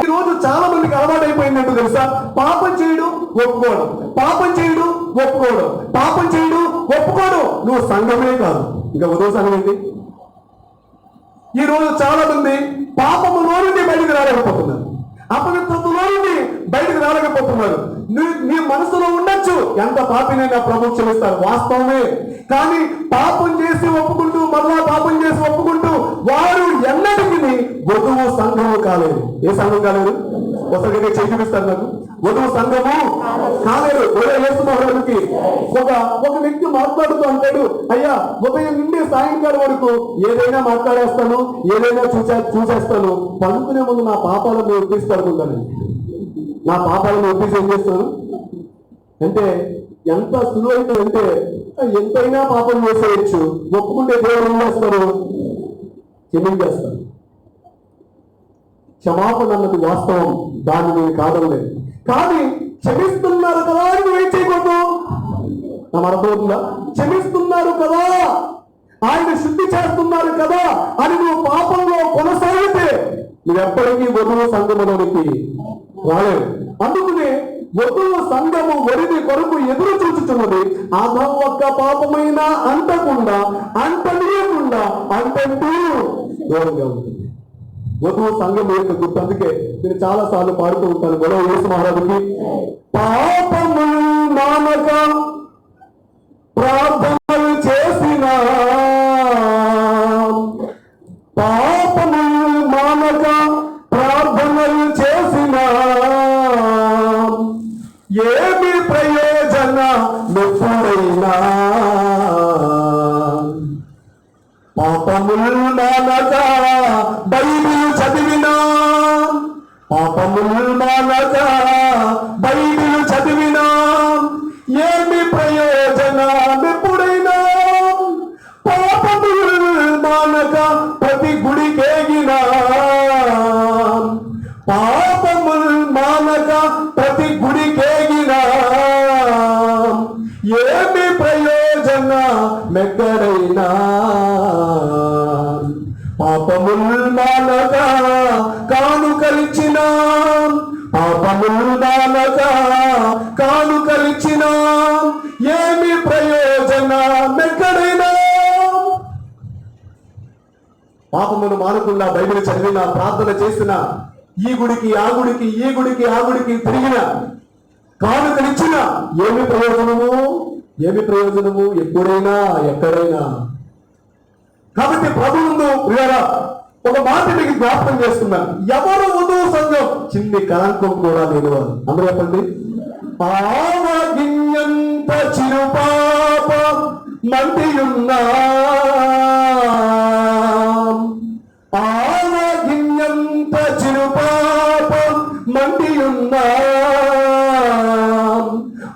ఈ రోజు చాలా మందికి అలవాటు అయిపోయిందంటూ తెలుసా? పాపం చేయడు ఒప్పుకోవడం, పాపం చేయడు ఒప్పుకోవడం, పాపం చేయడు ఒప్పుకోవడం. నువ్వు సంఘమే కాదు, ఇంకా ఉదవ సంఘం ఏంటి? ఈ రోజు చాలా మంది పాపములో నుండి బయటకు రాలేకపోతున్నారు, అపవిత్రతలో నుండి బయటకు రాలేకపోతున్నారు. నీ మనసులో ఉండొచ్చు ఎంత పాపినైనా ప్రభు క్షమిస్తారు, వాస్తవమే. కానీ పాపం చేసి ఒప్పుకుంటూ మరలా పాపం చేసి ఒప్పుకుంటూ వారు ఎన్నటికీ వధువు సంఘము కాలేదు. ఏ సంఘం కాలేదు? ఒకసారి చేయి చూపిస్తారు నాకు. వధువు సంఘము కాలేదు. యేసు మహారాజుకి ఒక వ్యక్తి మాట్లాడుతూ అంటాడు, అయ్యా ఉదయం నుండి సాయంకాలం వరకు ఏదైనా మాట్లాడేస్తాను, ఏదైనా చూసేస్తాను, పడుకునే ముందు నా పాపాలను ఒప్పిసి పడుకుంటాను. నా పాపాలను ఒప్పిసి ఏం చేస్తాను అంటే ఎంత సులువైందంటే ఎంతైనా పాపం చేసేయచ్చు, ఒప్పుకుంటే దేవుడు ఏం చేస్తారు? క్షమించేస్తారు. క్షమాపణ అన్నది వాస్తవం, దాన్ని నేను కాదనలేదు. కానీ క్షమిస్తున్నారు కదా అని నువ్వేం చేయకూడదు. నా అర్థమవుతుందా? క్షమిస్తున్నారు కదా, ఆయన శుద్ధి చేస్తున్నారు కదా అని నువ్వు పాపంలో కొనసాగితే నువ్వెప్పటికీ వధువు సంఘములోనికి రాలేవు. అందుకనే వధువు సంఘము వరిది కొరకు ఎదురు చూచుచున్నది. అధం ఒక్క పాపమైనా అంటకుండా అంటనీయకుండా అంటూ దూరంగా ఉంటుంది. వధువు సంఘం యొక్క గుర్తు. అందుకే నేను చాలా సార్లు పాడుతూ ఉంటాను గొడవ యేసు మహారాజుకి. పాపము మానక ప్రార్థనలు చేసిన, పాపము మానక ప్రార్థనలు చేసిన ఏమి ప్రయోజనమెప్పుడైనా, పాపములు మానక బైబిల్ చదివినా, పాపములు మానక బైబిల్ చదివినా ఏమి ప్రయోజనమెప్పుడైనా, పాపములు మానక ప్రతి గుడికేగినా, పాపములు మానక ప్రతి గుడికేగినా ఏమి ప్రయోజనమెక్కడైనా, పాపముల్ మానక కానుకలిచిన, పాపముల్ మానక కానుకలిచిన ఏమి ప్రయోజనమెక్కడైనా. పాపమును మానకుండా బైబిల్ చదివిన, ప్రార్థన చేసిన, ఈ గుడికి ఆ గుడికి ఈ గుడికి ఆ గుడికి తిరిగిన, కానుకలిచ్చిన ఏమి ప్రయోజనము? ఏమి ప్రయోజనము? ఎప్పుడైనా ఎక్కడైనా. కాబట్టి ప్రభు ముందు ఒక మాట మీకు జ్ఞాపకం చేస్తున్నాను. ఎవరు వధువు సంఘం? చిన్ని కళంకం కూడా లేని వారు. అందరూ చెప్పండి. ఆవగిన్యంత చిరుపాప మంటియున్నా, ఆవగిన్యంత చిరుపాప మంటియున్నా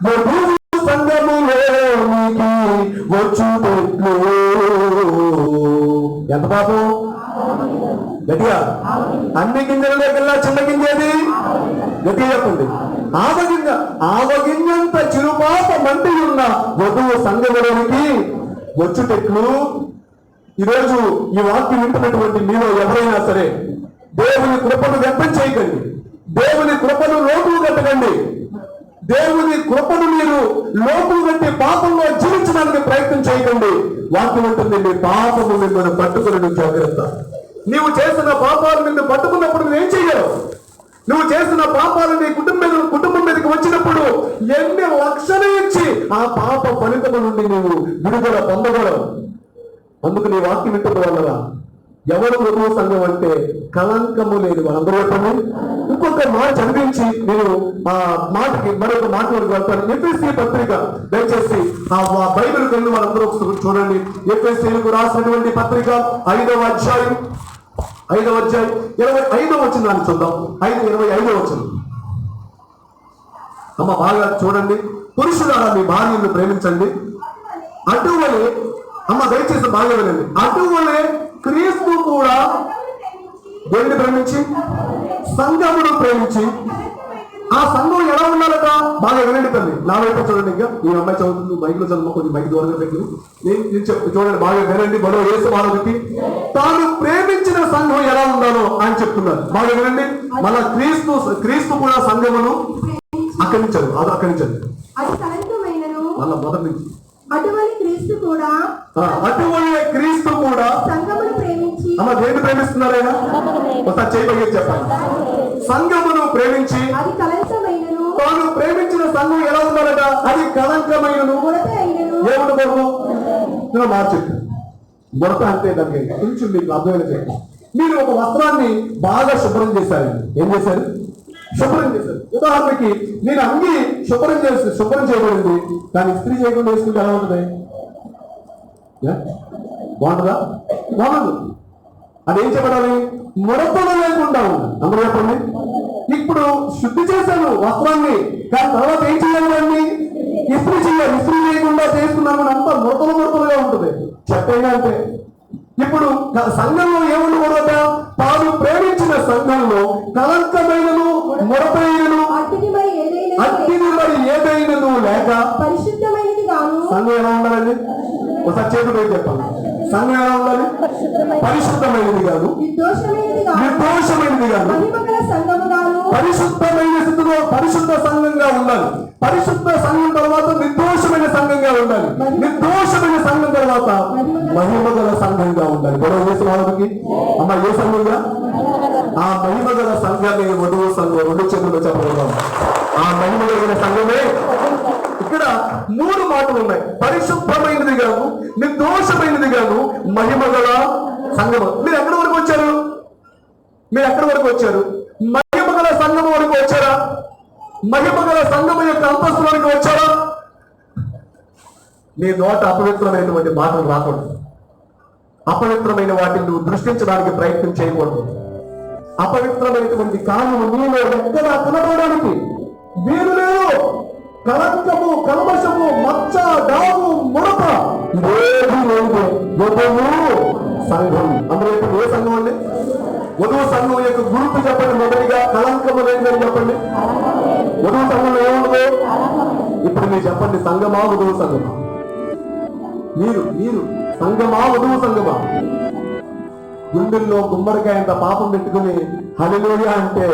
వధువు సంఘములోనికి వచ్చుటెట్లు. ఎంత పాపం? గట్టిగా అన్ని గింజల దగ్గర చిన్న గింజేది? గట్టిగా చెప్పండి. ఆవగింజంత చిరుపాప మంటి ఉన్న వధువు సంఘములోనికి వచ్చుటెట్లు. ఈరోజు ఈ వాక్యం వింటున్నటువంటి మీరు ఎవరైనా సరే దేవుని కృపను వ్యక్తం చేయకండి, దేవుని కృపను లోతులు కట్టకండి. దేవుని కృపను మీరు లోతులు కట్టి పాపంలో జీవించడానికి ప్రయత్నం చేయకండి. వాక్యం ఉంటుంది, నీ పాపము మిమ్మల్ని పట్టుకుని నువ్వు జాగ్రత్త. నీవు చేసిన పాపాలు నిన్ను పట్టుకున్నప్పుడు నువ్వేం చెయ్యవు? నువ్వు చేసిన పాపాలు నీ కుటుంబం మీదకి వచ్చినప్పుడు ఎన్ని లక్షలు ఇచ్చి ఆ పాప ఫలితము నుండి నీవు విడుదల పొందగలవు. అందుకు నీ వాక్యం వింటున్న వల్ల ఎవరు వధువు సంఘం అంటే కళంకము లేదు. వాళ్ళందరూ చెప్పండి. ఇంకొక మాట చదివించి నేను ఆ మాటకి మరొక మాట వరకు వెళ్తాను. ఎఫ్ఎస్సీ పత్రిక, దయచేసి ఆ బైబిల్ వెళ్ళి వాళ్ళందరూ ఒకసారి చూడండి. ఎఫ్ఎస్సీలకు రాసినటువంటి పత్రిక 5వ అధ్యాయం 25వ వచనాన్ని చూద్దాం. 5:25 వచనం. అమ్మ బాగా చూడండి. పురుషులారా మీ భార్యను ప్రేమించండి. అటువలే, అమ్మ దయచేసి బాగా వినండి, అటువలే క్రీస్తు కూడా దేవుని ప్రేమించి సంఘమును ప్రేమించి. ఆ సంఘం ఎలా ఉండాలట? బాగా వినండి తల్లి, నా వైపు చూడండి. ఇంకా ఈ అమ్మాయి చదువుతుంది, మైక్లో చదువు, కొంచెం మైక్ దూరంగా పెట్టి నేను చెప్తూ చూడండి, బాగా వినండి. మరో యేసు మహారాజుకి తాను ప్రేమించిన సంఘం ఎలా ఉండాలో ఆయన చెప్తున్నారు. బాగా వినండి. మళ్ళా క్రీస్తు కూడా సంఘమును అక్కడించారు. మళ్ళా మొదటి నుంచి అటువంటి క్రీస్తు కూడా సంఘమును ప్రేమించి దేన్ని ప్రేమిస్తున్నారు ఆయన? ఒకసారి చేయబోయే చెప్పండి. సంఘమును ప్రేమించి అది కలంకమైనను, తాను ప్రేమించిన సంఘం ఎలా ఉండాలట? అది కలంకమైనను, ఏముండకూడదు? నేను మార్చెట్టు ముడత అంటే దానికి కొంచెం మీకు అర్థమైన చెప్పండి. మీరు ఒక వస్త్రాన్ని బాగా శుభ్రం చేశారు. ఏం చేశారు? శుభ్రం చేశారు. ఉదాహరణకి నేను అంగి శుభ్రం చేయబడింది, కానీ ఇస్త్రీ చేయకుండా వేసుకుంటే ఎలా ఉంటుంది? బాగుంటుందా? బాగుండదు. అదేం చెప్పడాలి? ముడతలు లేకుండా ఉంది. అందరూ చెప్పండి. ఇప్పుడు శుద్ధి చేశాను వస్త్రాన్ని, కానీ తర్వాత ఏం చేయాలి? దాన్ని ఇస్త్రీ చేయాలి. ఇస్త్రీ చేయకుండా చేసుకున్నామని అంతా ముడతలుగా ఉంటుంది. చెప్పైనా అంటే ఇప్పుడు సంఘంలో ఏముండకూడదట? తాను ప్రేమించిన సంఘంలో కలంకమైనను, ముడతైనను, అట్టిని మరి ఏదైనను లేక పరిశుద్ధమైనది గాను. సంఘం ఎలా ఉండాలండి? ఒకసారి చేతులు చెప్పాలి. సంఘం ఎలా ఉండాలి? పరిశుద్ధమైనది కాదు, నిర్దోషమైనది కాదు, పరిశుద్ధమైన స్థితిలో పరిశుద్ధ సంఘంగా ఉండాలి. పరిశుద్ధ సంఘం తర్వాత నిర్దోషమైన సంఘంగా ఉండాలి. నిర్దోషమైన సంఘం తర్వాత మహిమగల సంఘంగా ఉండాలి. గొడవ చేసిన వాళ్ళకి అమ్మ ఏ సంఘంగా? ఆ మహిమగల సంఘాన్ని వధువు సంఘం. రెండు చేతుల్లో చెప్పగలం. ఆ మహిమగలిగిన సంఘమే. ఇక్కడ 3 మాటలు ఉన్నాయి. పరిశుద్ధమైనది గాను, నిర్దోషమైనది గాను, మహిమగల సంఘము. మీరు ఎక్కడి వరకు వచ్చారు? మహిమగల సంఘము వరకు వచ్చారా? మహిమగల సంఘము యొక్క అంతస్తు వరకు వచ్చారా? నీ నోట అపవిత్రమైనటువంటి మాటలు రాకూడదు. అపవిత్రమైన వాటిని నువ్వు దృష్టించడానికి ప్రయత్నం చేయకూడదు. అపవిత్రమైనటువంటి కారణము నీలో ఎక్కడ కనబడడానికి వీలు లేదు. కలంకము, కల్మషము, మచ్చ, డాము, ముడత ఇదేది లేదు. వధువు సంఘం. అందులో ఇప్పుడు ఏ సంఘం అండి? వధువు సంఘం యొక్క గుర్తు చెప్పండి. మొదటిగా కలంకము లేదని చెప్పండి. వధువు సంఘంలో ఏముండదు? ఇప్పుడు మీరు చెప్పండి. సంఘమా వధువు సంఘమా? మీరు సంఘమా వధువు సంఘమా? గుండెల్లో గుమ్మడికాయంత పాపం పెట్టుకుని హల్లెలూయా అంటే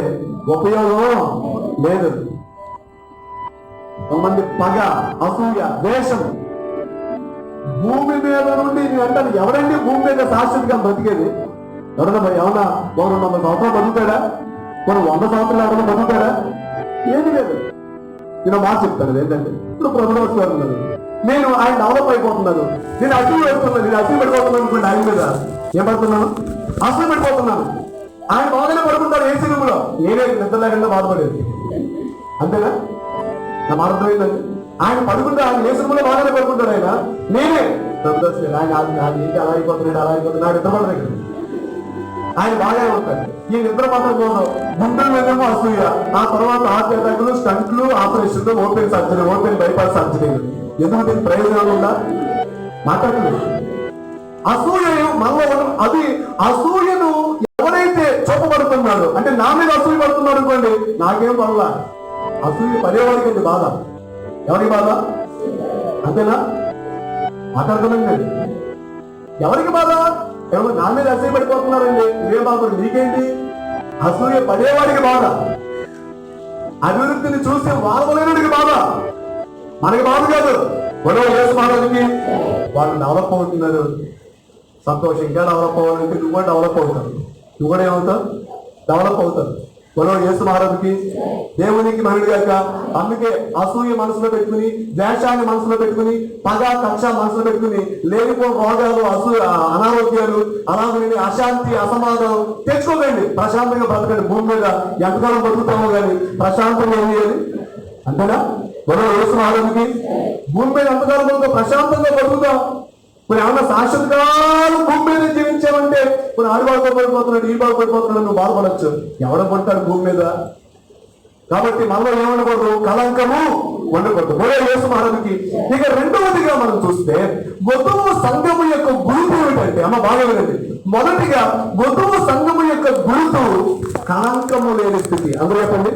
ఉపయోగం లేదు. కొంతమంది పగ, అసూయ, ద్వేషం. భూమి మీద నుండి నేను అంటాను, ఎవరండి భూమి మీద శాశ్వతంగా బ్రతికేది? ఎవరన్నా ఏమన్నా 200 సంవత్సరాలు బతుకుతాడా? మనం 100 సంవత్సరాలు ఎవరన్నా బతుకుతాడా? ఏది లేదు. నేను మాట చెప్తాను. ఏంటంటే ఇప్పుడు ప్రభుత్వం గారు ఉన్నారు, నేను ఆయన డెవలప్ అయిపోతున్నాను, నేను అసలు పడిపోతున్నాను అనుకోండి. ఆయన మీద ఏం పడుతున్నాను? అసలు పడిపోతున్నాను. ఆయన బాగానే పడుకుంటారు ఏసీ రూమ్ లో, నేనే నిద్ర లేకుండా బాధపడేది. అంతేనా? నా మాట అర్థమైందండి. ఆయన పడుకుంటే ఆయన ఏసీ రూమ్ లో బాగానే పడుకుంటాడు. ఆయన నేనే ఆయన ఏంటి అలా అయిపోతున్నాడు నిద్ర పడదు. ఆయన బాగానే ఉంటాడు. ఈ నిద్ర మాత్రం కోసం గుండెల మీదేమో అసూయ, ఆ తర్వాత హార్ట్ అటాక్లు, స్టంట్లు, ఆపరేషన్లు, ఓపెన్ సర్జరీ, ఓపెన్ బైపాస్ సర్జరీలు. ఎందుకు దీనికి ప్రయోజనాలు ఉందా? మాట్లాడలేదు. అసూయ మనలో అది అసూయను ఎవరైతే చూపబడుతున్నాడు అంటే నా మీద అసూయ పడుతున్నాడు అనుకోండి, నాకేం పర్లా. అసూయ పడేవాడికి అండి బాధ. ఎవరికి బాధ? అంతేనా? మాట్లాడుతున్నాండి. ఎవరికి బాధ? ఎవరు నా మీద అసూయ పడిపోతున్నారండి, ఇవే బాధ. నీకేంటి? అసూయ పడేవాడికి బాధ. అభివృద్ధిని చూసి వాడలేనుడికి బాధ. మనకి బాధ కాదు. గొడవ యేసు మహారాజుకి వాళ్ళు డెవలప్ అవుతున్నారు. సంతోషం. ఇంకా డెవలప్ అవ్వాలంటే నువ్వు కూడా డెవలప్ అవుతావు. నువ్వు కూడా ఏమవుతావు? డెవలప్ అవుతావు. గొడవ యేసు మహారాజుకి దేవునికి మహిళ గాక. అందుకే అసూయ మనసులో పెట్టుకుని, ద్వేషాన్ని మనసులో పెట్టుకుని, పగ, కక్ష మనసులో పెట్టుకుని లేనిపో రోగాలు, అనారోగ్యాలు, అలాగే అశాంతి, అసమాధానం తెచ్చుకోకండి. ప్రశాంతంగా బ్రతకండి. భూమి మీద ఎంతకాలం బతుకుతామో కానీ ప్రశాంతంగా ఏం చేయాలి? అంతేనా? గొడవ యేసు మహారాజుకి భూమి మీద ఎంతకాలం బతుకుతాం? ప్రశాంతంగా బతుకుతాం. కొన్ని ఏమన్నా శాశ్వతకాలం భూమి మీద జీవించామంటే కొన్ని ఆడు బాగుపడిపోతున్నాడు, ఈ బాగుపడిపోతున్నాడు, నువ్వు బాధపడచ్చు. ఎవడ పడతాడు భూమి మీద? కాబట్టి మనలో ఏమనకూడదు? కలంకము ఉండకూడదు. గొడవ యేసు మహారాజుకి. ఇక రెండవదిగా మనం చూస్తే వధువు సంఘము యొక్క గురుతు ఏమిటంటే, అమ్మ బాగా వినండి. మొదటిగా వధువు సంఘము యొక్క గురుతు కలంకము లేని స్థితి. అందులో చెప్పండి.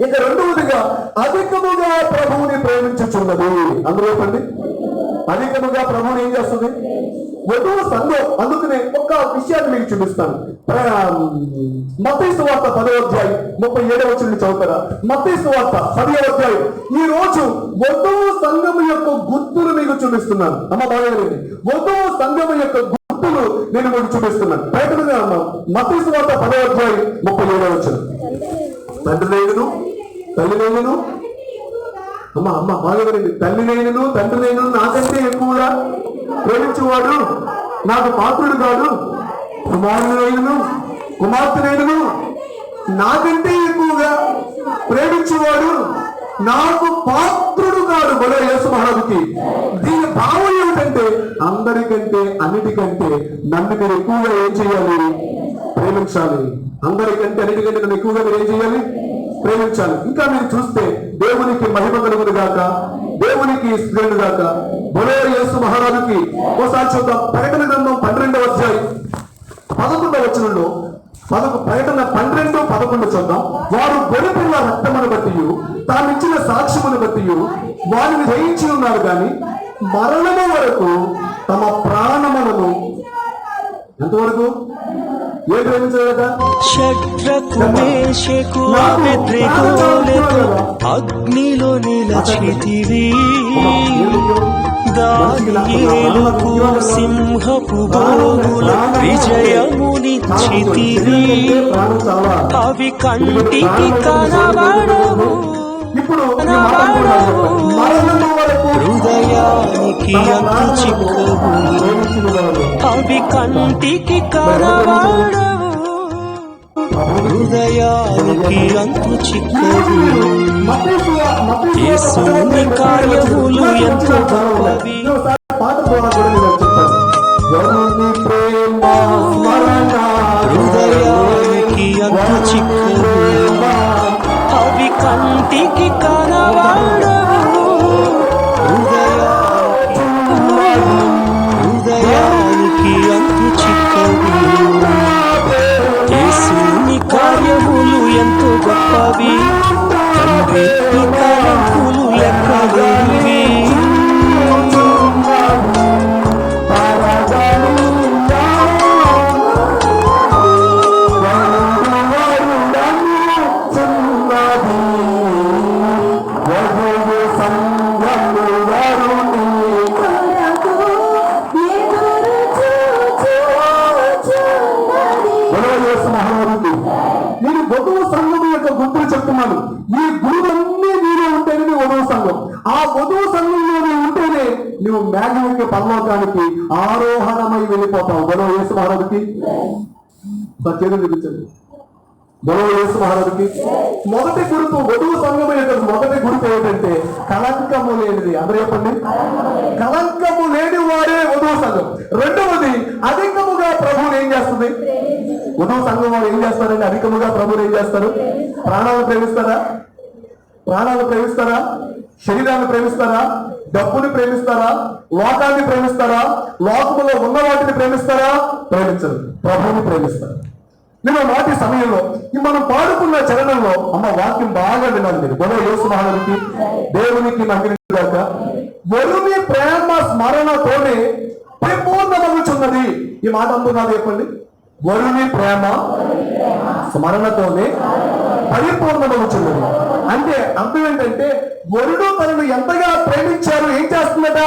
ఇక రెండవదిగా అధికముగా ప్రభువుని ప్రేమించుచున్నది. అందులో చెప్పండి. అధికముగా ప్రభువుని ఏం చేస్తుంది? వధువు సంఘం. అందుకనే ఒక విషయాన్ని మీకు చూపిస్తాను. మత్తయి సువార్త 10వ అధ్యాయం 37వ వచనం చదువుతారా? మత్తయి సువార్త 10వ అధ్యాయం. ఈ రోజు వధువు సంఘము యొక్క గుర్తులు మీకు చూపిస్తున్నాను. అమ్మ బాగా వధువు సంఘము యొక్క గుర్తులు నేను మీకు చూపిస్తున్నాను. ప్రయత్నంగా మత్తయి సువార్త 10వ అధ్యాయం 37వ వచనం. తండ్రి లేనును తల్లి లేనును అమ్మ బాగా తల్లి లేనును తండ్రి లేనును నాకంటే ఎక్కువగా ప్రేమించేవాడు నాకు పాత్రుడు కాదు. కుమారుడు కుమార్తెను నాకంటే ఎక్కువగా ప్రేమించేవాడు నాకు పాత్రుడు కాదు. బలో యేసు మహారాజుకి దీని భావం ఏమిటంటే అందరికంటే అన్నిటికంటే నన్ను మీరు ఎక్కువగా ఏం చేయాలి? ప్రేమించాలి. అందరికంటే అన్నిటికంటే నన్ను ఎక్కువగా మీరు ఏం చేయాలి? ప్రేమించాలి. ఇంకా మీరు చూస్తే దేవునికి మహిమ కలుగును గాక, దేవునికి శ్రేణు గాక. బలో యేసు మహారాజుకి ఒకసారి చూద్దాం. ప్రకటన గ్రంథం 12వ అధ్యాయం 11వ వచనంలో ప్రకటన 12:11 చూద్దాం. వారు గొర్రెపిల్ల రక్తమును బట్టి తామిచ్చిన సాక్ష్యమును బట్టి వారిని జయించి ఉన్నారు కానీ మరణము వరకు తమ ప్రాణములను ఎంతవరకు ఏ ప్రేమించలేదా? షట్రకు మేషకు అబేద్నెగోలకు అగ్నిలో నిలచితివి, దానియేలుకు సింహపు బోగులు విజయమునిచ్చితివి, అవి కంటికి కనబడవు హృదయానికి అంతు చిక్కవు, అవి కంటికి కనబడవు హృదయానికి అంతు చిక్కవు. యేసుని కార్యములు ఎంతో గొప్పవి, హృదయానికి అంతు చిక్కవు, అవి కంటికి కనబడవు హృదయానికి అంతు చిక్కవు. యేసుని కార్యములు ఎంతో గొప్పవి, తండ్రి తలంపులు లెక్కలేనివి. నేను వధువు సంఘం యొక్క గుర్తులు చెప్తున్నాను. ఈ గురువులన్నీ నీలో ఉంటేనే నీ వధువు సంఘం. ఆ వధువు సంఘంలో నీవు ఉంటేనే నువ్వు మ్యాగ్నెట్ పరలోకానికి ఆరోహణమై వెళ్ళిపోతావు. బలో యేసు మహారాజుకి చేతులు చూపించండి. బలో యేసు మహారాజుకి మొదటి గుర్తు వధువు సంఘం యొక్క మొదటి గుర్తు ఏంటంటే కలంకము లేనిది. అందరూ చెప్పండి, కలంకము లేని వాడే వధువు సంఘం. రెండవది అధికముగా ప్రభువుని ఏం చేస్తుంది? వధువు సంఘం వారు ఏం చేస్తారంటే అధికముగా ప్రభువుని ఏం చేస్తారు? ప్రాణాలను ప్రేమిస్తారా? ప్రాణాలను ప్రేమిస్తారా? శరీరాన్ని ప్రేమిస్తారా? డబ్బుని ప్రేమిస్తారా? లోకాన్ని ప్రేమిస్తారా? లోకములో ఉన్న వాటిని ప్రేమిస్తారా? ప్రేమించరు. ప్రభువుని ప్రేమిస్తారు. నేను మాటి సమయంలో మనం పాడుకున్న చరణంలో అమ్మ వాక్యం బాగా వినాలి మీరు. బలో యేసు మహారాజుకి దేవునికి మహిమగాక. వరుని ప్రేమ స్మరణతోనే పరిపూర్ణమగుచున్నది. ఈ మాట అందుకున్నది చెప్పండి. వరుని ప్రేమ స్మరణతోనే పరిపూర్ణమగుచున్నది అంటే అర్థం ఏంటంటే వరుడు తనను ఎంతగా ప్రేమించారు ఏం చేస్తుందట?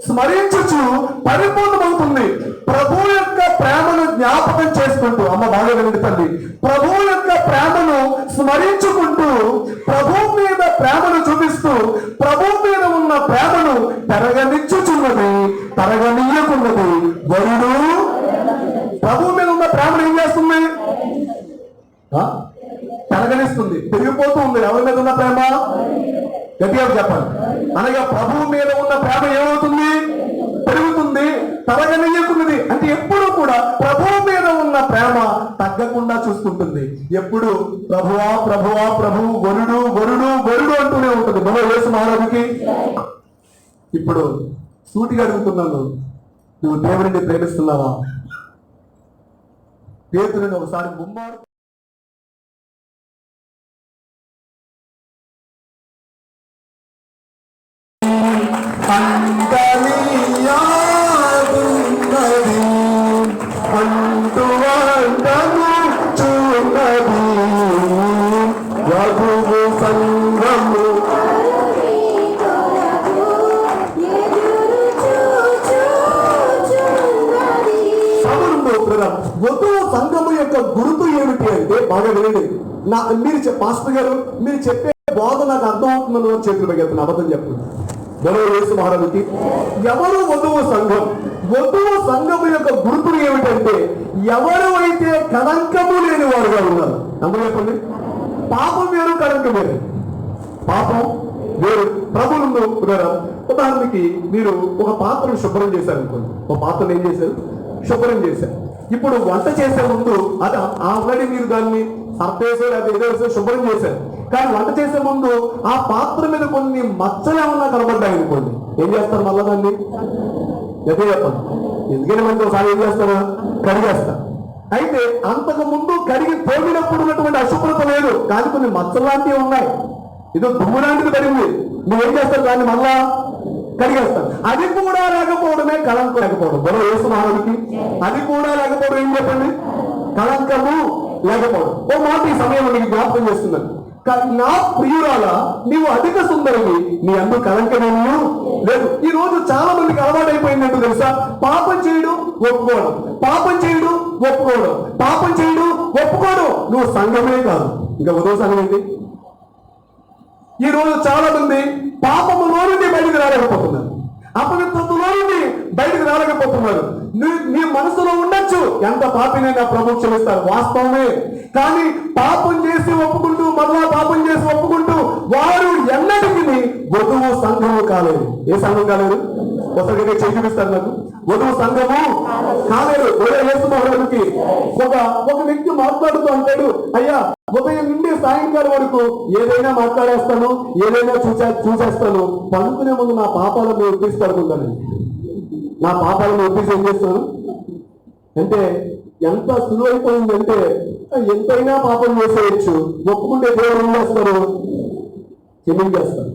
స్మరించుచు పరిపూర్ణమవుతుంది. ప్రభు యొక్క ప్రేమను జ్ఞాపకం చేసుకుంటూ అమ్మ బాగా వినండి. ప్రభు యొక్క ప్రేమను స్మరించుకుంటూ ప్రభు మీద ప్రేమను చూపిస్తూ ప్రభు మీద ఉన్న ప్రేమను పెరగనిచ్చుచున్నది, తరగనీయకున్నది. వరుడు ప్రభు మీద ఉన్న ప్రేమను ఏం చేస్తుంది? పెరగనిస్తుంది, పెరిగిపోతూ ఉంది. ఎవరి మీద ఉన్న ప్రేమ? గట్టిగా చెప్పండి. అనగా ప్రభువు మీద ఉన్న ప్రేమ ఏమవుతుంది? పెరుగుతుంది, తరగనీయకున్నది. అంటే ఎప్పుడు కూడా ప్రభువు మీద ఉన్న ప్రేమ తగ్గకుండా చూసుకుంటుంది. ఎప్పుడు ప్రభువా ప్రభువా ప్రభువు వరుడు వరుడు వరుడు అంటూనే ఉంటుంది. బలో యేసు మహారాజుకి. ఇప్పుడు సూటిగా అడుగుతున్నాను, నువ్వు దేవుడిని ప్రేమిస్తున్నావా? పేతురుని ఒకసారి ముమ్మారు అందలియాదున్నది వధువు సంఘము యొక్క గుర్తు ఏమిటి అంటే బాగా వినండి. పాస్టర్ గారు మీరు చెప్పే బోధ నాకు అర్థం అవుతుందని చేతులు పెడుతున్నా, అబద్ధం చెప్పండి. బలో యేసు మహారాజుకి ఎవరు వధువు సంఘం? వధువు సంఘము యొక్క గుర్తులు ఏమిటంటే ఎవరు అయితే కళంకము లేని వారుగా ఉన్నారు. అందరూ చెప్పండి. పాపం వేరు, కళంకం వేరు. పాపం వేరు. ప్రభువును ఉదాహరణకి మీరు ఒక పాత్రను శుభ్రం చేశారు అనుకోండి. ఒక పాత్రను ఏం చేశారు? శుభ్రం చేశారు. ఇప్పుడు వంట చేసే ముందు అది ఆల్రెడీ మీరు దాన్ని సర్పేసారు, అది ఏదో శుభ్రం చేశారు. కానీ వంట చేసే ముందు ఆ పాత్ర మీద కొన్ని మచ్చలు ఏమన్నా కనబడ్డాయి అనుకోండి, ఏం చేస్తారు? మళ్ళా దాన్ని ఎదే చెప్పండి. ఎందుకంటే మనకి ఒకసారి ఏం చేస్తారా? కడిగేస్తారు. అయితే అంతకు ముందు కడిగి తోమినప్పుడు ఉన్నటువంటి అశుభ్రత లేదు, కానీ కొన్ని మచ్చలు లాంటివి ఉన్నాయి. ఇదో దుమ్ము లాంటిది కడిగింది, నువ్వేం చేస్తారు? దాన్ని మళ్ళా కడిగేస్తారు. అది కూడా లేకపోవడమే కళంకం లేకపోవడం. బలో యేసు మహారాజుకి అది కూడా లేకపోవడం ఏం చెప్పండి? కళంకము లేకపోవడం. ఓ మాట ఈ సమయంలో నీకు జ్ఞాపకం చేస్తున్నాను. నా ప్రియురాల నీవు అధిక సుందరివి, నీ అందుకు కళంకమేమో లేదు. ఈ రోజు చాలా మందికి అలవాటు అయిపోయిందంటూ తెలుసా? పాపం చేయడం ఒప్పుకోవడం, పాపం చేయడం ఒప్పుకోవడం, పాపం చేయడం ఒప్పుకోవడం. నువ్వు సంఘమే కాదు, ఇంకా వధువు సంఘం ఏంటి? ఈ రోజు చాలా మంది పాపములో నుండి బయటకు రాలేకపోతున్నారు, అపవిత్రతలో నుండి బయటకు రాలేకపోతున్నారు. నీ మనసులో ఉండొచ్చు ఎంత పాపినైనా ప్రభు క్షమిస్తారు, వాస్తవమే. కానీ పాపం చేసి ఒప్పుకుంటూ మళ్ళా పాపం చేసి ఒప్పుకుంటూ వారు ఎన్నటికి వధువు సంఘము కాలేదు. ఏ సంఘం కాలేదు? ఒకసారి చేయి చూపిస్తారు నాకు. వధువు సంఘము కాలేదు. యేసు మహారాజుకి ఒక వ్యక్తి మాట్లాడుతూ అంటాడు, అయ్యా ఉదయం నుండి సాయంకాలం వరకు ఏదైనా మాట్లాడేస్తాను, ఏదైనా చూసేస్తాను, పనుకునే ముందు నా పాపాలను ఒప్పిసి పడుకుంటాను. నా పాపాలను ఒప్పిసి ఏం చేస్తాను అంటే ఎంత సులువైపోయిందంటే ఎంతైనా పాపం చేసేయచ్చు, ఒప్పుకుంటే దేవుడు ఏం చేస్తారు? క్షమించేస్తారు.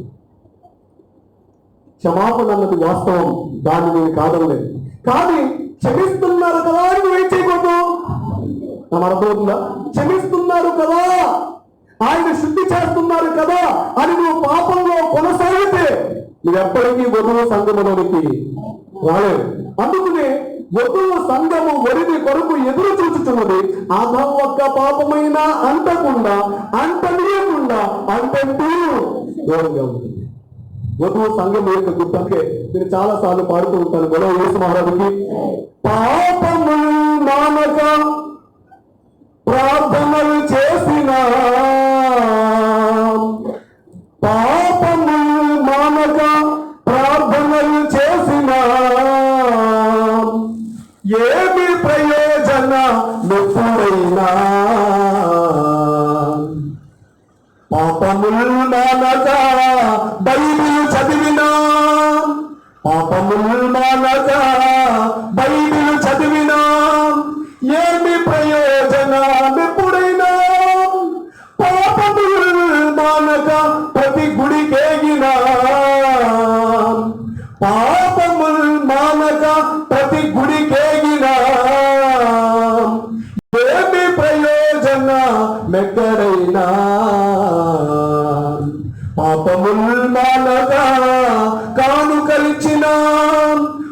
క్షమాపణ అన్నది వాస్తవం, దాన్ని నేను కాదనలేదు. కానీ క్షమిస్తున్నారు కదా అని నువ్వేం చేయకూడదు. నా అర్థమవుతుందా? క్షమిస్తున్నారు కదా, ఆయన శుద్ధి చేస్తున్నారు కదా అని నువ్వు పాపంలో కొనసాగితే నువ్వెప్పటికీ వధువు సంఘములోనికి రాలేదు. అందుకనే వధువు సంఘము వరిని కొరకు ఎదురు చూచుతున్నది. అధం ఒక్క పాపమైన అంటకుండా అంటనీయకుండా అంటూ దూరంగా ఉంటుంది. వధువు సంఘం యొక్క గుర్తంటే నేను చాలా సార్లు పాడుతూ ఉంటాను. బలో యేసు మహారాజుకి పాపము మానక ప్రార్థనలు చేసిన, పాపము మానక ప్రార్థనలు చేసిన ఏమి ప్రయోజనమెప్పుడైనా, పాపములు మానక బైబిల్ చదివినా, పాపములు మానక బైబిల్ చదివినా ఏమి ప్రయోజనమెప్పుడైనా, పాపములు మానక ప్రతి గుడికేగినా, పాపములు మానక ప్రతి గుడికేగినా ఏమి ప్రయోజనమెక్కడైనా, పాపములు మానక కానుకలిచిన,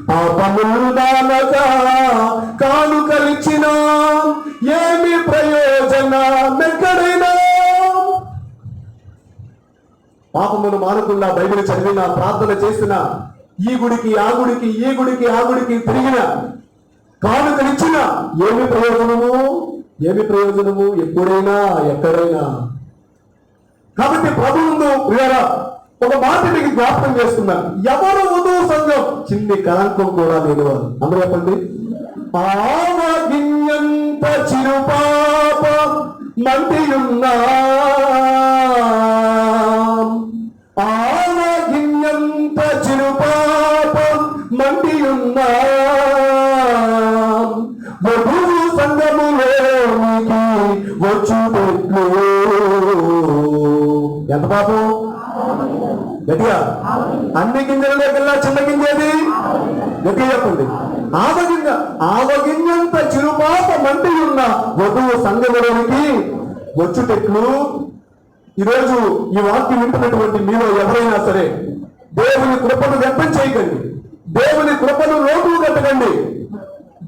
పాపములు మానక కానుకలిచిన ఏమి ప్రయోజనమెక్కడైనా. పాపమును మానకుండా బైబిల్ చదివిన, ప్రార్థన చేసిన, ఈ గుడికి ఆ గుడికి ఈ గుడికి ఆ గుడికి తిరిగిన, కానుకలిచ్చిన ఏమి ప్రయోజనము? ఏమి ప్రయోజనము? ఎప్పుడైనా ఎక్కడైనా. కాబట్టి ప్రభువును ప్రియులారా ఒక మాట మీకు జ్ఞాపకం చేస్తున్నాను. ఎవరు వధువు సంఘం? చిన్ని కళంకం కూడా లేని వారు. అందరూ చెప్పండి. ఆవగిన్యంత చిరుపాప మంటియున్నా, ఆవగిన్యంత చిరుపాప మంటియున్నా వధువు సంఘములోనికి వచ్చుటెట్లు. ఎంత పాపం? గట్టిగా అన్ని గింజలలోకెల్లా చిన్న గింజేది? గట్టిగా చెప్పండి. ఆవగింజంత చిరుపాప మంటి ఉన్న వధువు సంఘములోనికి వచ్చుటెట్లు. ఈరోజు ఈ వాక్యం వింటున్నటువంటి మీలో ఎవరైనా సరే దేవుని కృపను వ్యక్తం చేయకండి, దేవుని కృపను లోటు కట్టకండి.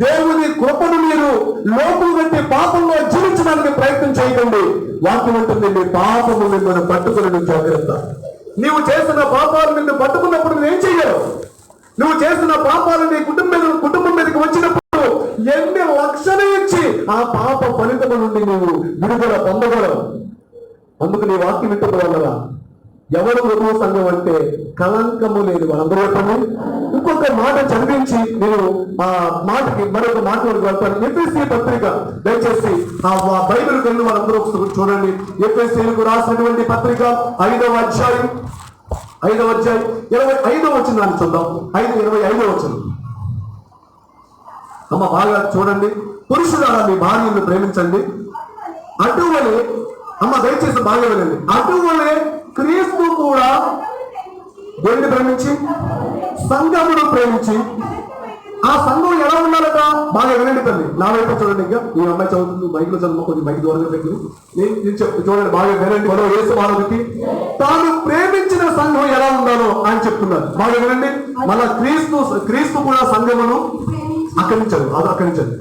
దేవుని కృపను మీరు లోపు పెట్టి పాపంలో జీవించడానికి ప్రయత్నం చేయకండి. వాక్యం ఉంటుంది, నీ పాపము మిమ్మల్ని పట్టుకుని జాగ్రత్త. నీవు చేసిన పాపాలు నిన్ను పట్టుకున్నప్పుడు నువ్వేం చెయ్యరు. నువ్వు చేసిన పాపాలు నీ కుటుంబం మీదకి వచ్చినప్పుడు ఎన్ని లక్షలు ఇచ్చి ఆ పాప ఫలితము నుండి నువ్వు విడుదల పొందగలవు. అందుకు నీ వాక్యం వింటున్న వల్ల ఎవరు వధువు సంఘం అంటే కళంకము లేని వాళ్ళందరూ చెప్పండి. ఇంకొక మాట చదివించి నేను ఆ మాటకి మరొక మాట వరకు వెళ్తాను. ఎఫ్ఎస్సీ పత్రిక దయచేసి ఆ బైబిల్ కళ్ళు వాళ్ళందరూ చూడండి. ఎఫ్ఎస్సీలకు రాసినటువంటి పత్రిక 5వ అధ్యాయం 25వ వచనాన్ని చూద్దాం. 5:25 వచనం. అమ్మ బాగా చూడండి. పురుషులారా మీ భార్యను ప్రేమించండి. అటువలే అమ్మ దయచేసి బాగా వినండి. అటువలే క్రీస్తు కూడా దేవుని ప్రేమించి సంఘమును ప్రేమించి, ఆ సంఘం ఎలా ఉండాలట బాగా వినండి తల్లి. నా వైపు చూడండి. ఇంకా ఈ అమ్మాయి చదువుతుంది, మైక్లో చదువు, కొంచెం మైక్ దూరంగా పెట్టి నేను చెప్తూ చూడండి, బాగా వినండి. మనం యేసు మానవుడికి తాను ప్రేమించిన సంఘం ఎలా ఉండాలో ఆయన చెప్తున్నారు. బాగా వినండి. మన క్రీస్తు కూడా సంఘమును అక్కడించారు. అది అక్కడించండి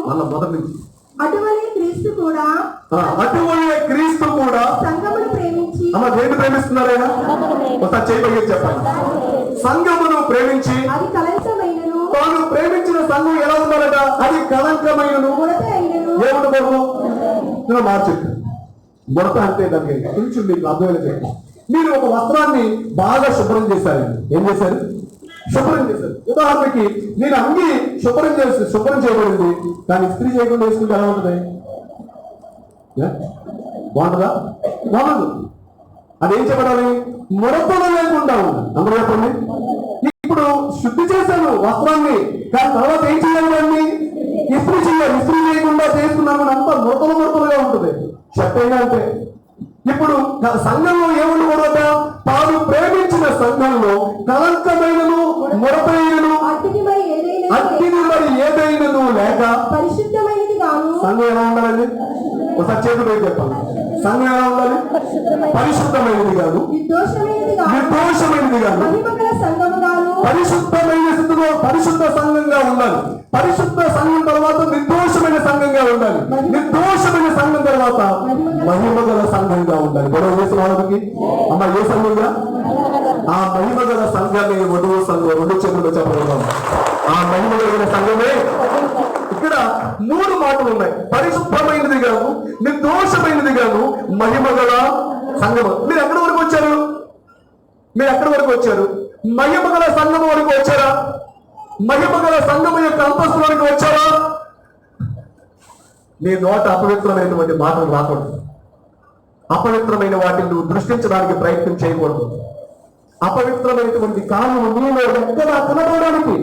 మళ్ళా మొదటి నుంచి. అటువలే క్రీస్తు కూడా సంఘమును ప్రేమించి. అమ్మ దేన్ని ప్రేమిస్తున్నారు ఆయన? ఒకసారి చేయబోయేది చెప్పండి. సంఘమును ప్రేమించి. అది కలంకమైనను. తాను ప్రేమించిన సంఘం ఎలా ఉండాలట? అది కలంకమైనను. ఏముండదు మార్చెట్టు ముడత అంటే దానికి కొంచెం మీకు అర్థమయ్యేలా చెప్పండి. మీరు ఒక వస్త్రాన్ని బాగా శుభ్రం చేశారు. ఏం చేశారు? శుభ్రం చేశారు. ఉదాహరణకి నేను అంగి శుభ్రం చేయబడింది, కానీ ఇస్త్రీ చేయకుండా వేసుకుంటే ఎలా ఉంటుంది? బాగుంటుందా? బాగుండదు. అదేం చెప్పడాలి? ముడతలు లేకుండా ఉంది. అందరూ చెప్పండి. ఇప్పుడు శుద్ధి చేశాను వస్త్రాన్ని, కానీ తర్వాత ఏం చేయాలి? దాన్ని ఇస్త్రీ చేయాలి. ఇస్త్రీ చేయకుండా చేసుకున్నామని అంతా ముడతలుగా ఉంటుంది. షర్ట్ అయినా అంటే ఇప్పుడు సంఘంలో ఏముండకూడద? తాను ప్రేమించిన సంఘంలో కలంకమైనను ముడతైనను అగ్ని మరి ఏదైనను లేక పరిశుద్ధమైనది గాను. సంఘం ఎలా ఉండాలండి? ఒకసారి చేతులు పెట్టి చెప్పాలి. సంఘం ఎలా ఉండాలి? పరిశుద్ధమైనది కాదు, నిర్దోషమైనది కాదు, పరిశుద్ధమైన స్థితిలో పరిశుద్ధ సంఘంగా ఉండాలి. పరిశుద్ధ సంఘం తర్వాత నిర్దోషమైన సంఘంగా ఉండాలి. నిర్దోషమైన సంఘం తర్వాత మహిమగల సంఘంగా ఉండాలి. గొడవ చేసిన వాళ్ళకి అమ్మ ఏ సంఘంగా? ఆ మహిమగల సంఘమే వధువు సంఘం. 2 చేతులు చెప్పగలం. ఆ మహిమగలిగిన సంఘమే. ఇక్కడ 3 మాటలు ఉన్నాయి. పరిశుద్ధమైనది గాను, నిర్దోషమైనది గాను, మహిమగల సంఘము. మీరు ఎక్కడి వరకు వచ్చారు? మహిమగల సంఘము వరకు వచ్చారా? మహిమగల సంఘము యొక్క అంతస్తు వరకు వచ్చారా? నీ నోట అపవిత్రమైనటువంటి మాటలు రాకూడదు. అపవిత్రమైన వాటిని నువ్వు దృష్టించడానికి ప్రయత్నం చేయకూడదు. అపవిత్రమైనటువంటి కారణం నీలో ఎక్కడ కనబడడానికి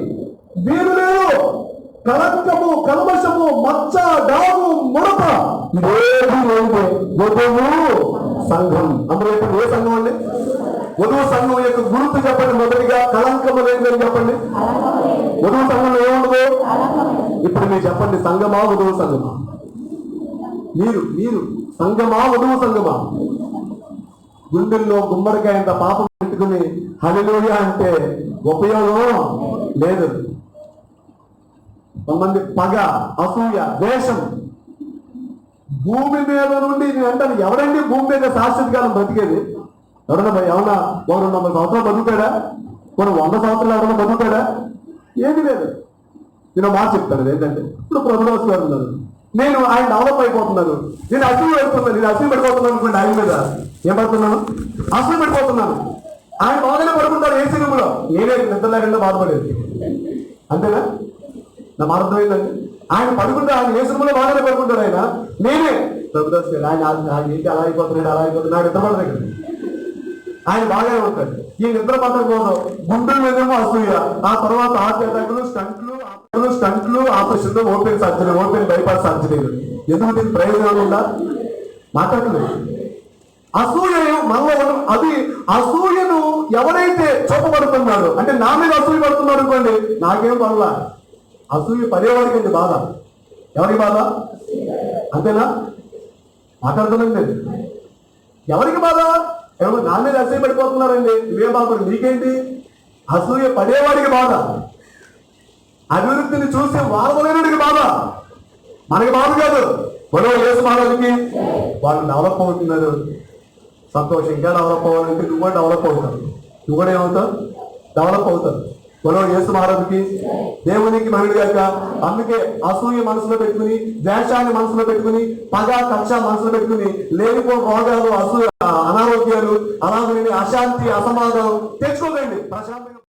వీలు లేదు. కలంకము, కల్మషము, మచ్చ, డాగు, ముడత ఇదేది లేదు. వధువు సంఘం. అందులో ఇప్పుడు ఏ సంఘం అండి? వధువు సంఘం యొక్క గుర్తు చెప్పండి. మొదటిగా కలంకము లేదని చెప్పండి. వధువు సంఘంలో ఏముండదు? ఇప్పుడు మీరు చెప్పండి, సంఘమా వధువు సంఘమా? మీరు సంఘమా వధువు సంఘమా? గుండెల్లో గుమ్మడికాయ అంత పాపం పెట్టుకుని హల్లెలూయా అంటే ఉపయోగం లేదు. కొంతమంది పగ, అసూయ, ద్వేషం. భూమి మీద నుండి నేను అంటాను, ఎవరండి భూమి మీద శాశ్వత కాలం బ్రతికేది? ఎవరన్నా 100 సంవత్సరాలు బతుకుతాడా? 100 సంవత్సరాలు ఎవరన్నా బతుకుతాడా? ఏది లేదు. నేను మాట చెప్తాను. ఏంటంటే ఇప్పుడు ప్రభుదాస్ గారు ఉన్నారు, నేను ఆయన డెవలప్ అయిపోతున్నాను, నేను అసూయ పడిపోతున్నాను అనుకోండి. ఆయన మీద ఏం పడుతున్నాను? అసూయ పడిపోతున్నాను. ఆయన బాగానే పడుకుంటారు ఏసీ రూమ్లో, నేనే నిద్ర లేకుండా బాధపడేది. అంతేనా? నా మాట అర్థమైందండి. ఆయన పడుకుంటే ఆయన ఏసీ రూమ్లో బాగానే పడుకుంటాడు. ఆయన నేనే ప్రభుదాస్ గారు ఆయన ఏంటి అలా అయిపోతున్నాడు నిద్ర పడదు. ఆయన బాగానే ఉంటాడు. ఈ నిద్ర పడకపోవడం గుండెల మీదేమో అసూయ, ఆ తర్వాత స్టంట్లు, ఆపరేషన్లు, ఓపెన్ సర్జరీ, ఓపెన్ బైపాస్ సర్జరీలు. ఎందుకు దీనికి ప్రయోజనాలు ఉందా? మాట్లాడలేదు. అసూయ మనలో అది అసూయను ఎవరైతే చూపబడుతున్నాడు అంటే నా మీద అసూయ పడుతున్నాడు అనుకోండి, నాకేం పనులా. అసూయ పడేవాడికి అండి బాధ. ఎవరికి బాధ? అంతేనా? మాట్లాడుతున్నాండి. ఎవరికి బాధ? ఎవరు నా మీద అసూయ పడిపోతున్నారండి, నువ్వే బాధపడు, నీకేంటి? అసూయ పడేవాడికి బాధ. అభివృద్ధిని చూసి వాళ్ళకి బాధ, మనకి బాధ కాదు. మనం యేసు మహారాజుకి వాళ్ళు డెవలప్ అవుతున్నారు, సంతోషం. ఇంకా డెవలప్ అవ్వాలంటే నువ్వు కూడా డెవలప్ అవుతావు, నువ్వు కూడా ఏమవుతావు, డెవలప్ అవుతావు. మనం యేసు మహారాజుకి దేవునికి మహిళ గాక. అందుకే అసూయ మనసులో పెట్టుకుని, ద్వేషాన్ని మనసులో పెట్టుకుని, పగ కక్ష మనసులో పెట్టుకుని, లేనిపో రోగాలు, అసూయ, అనారోగ్యాలు, అలాగే అశాంతి, అసమాధానం తెచ్చుకోకండి. ప్రశాంతంగా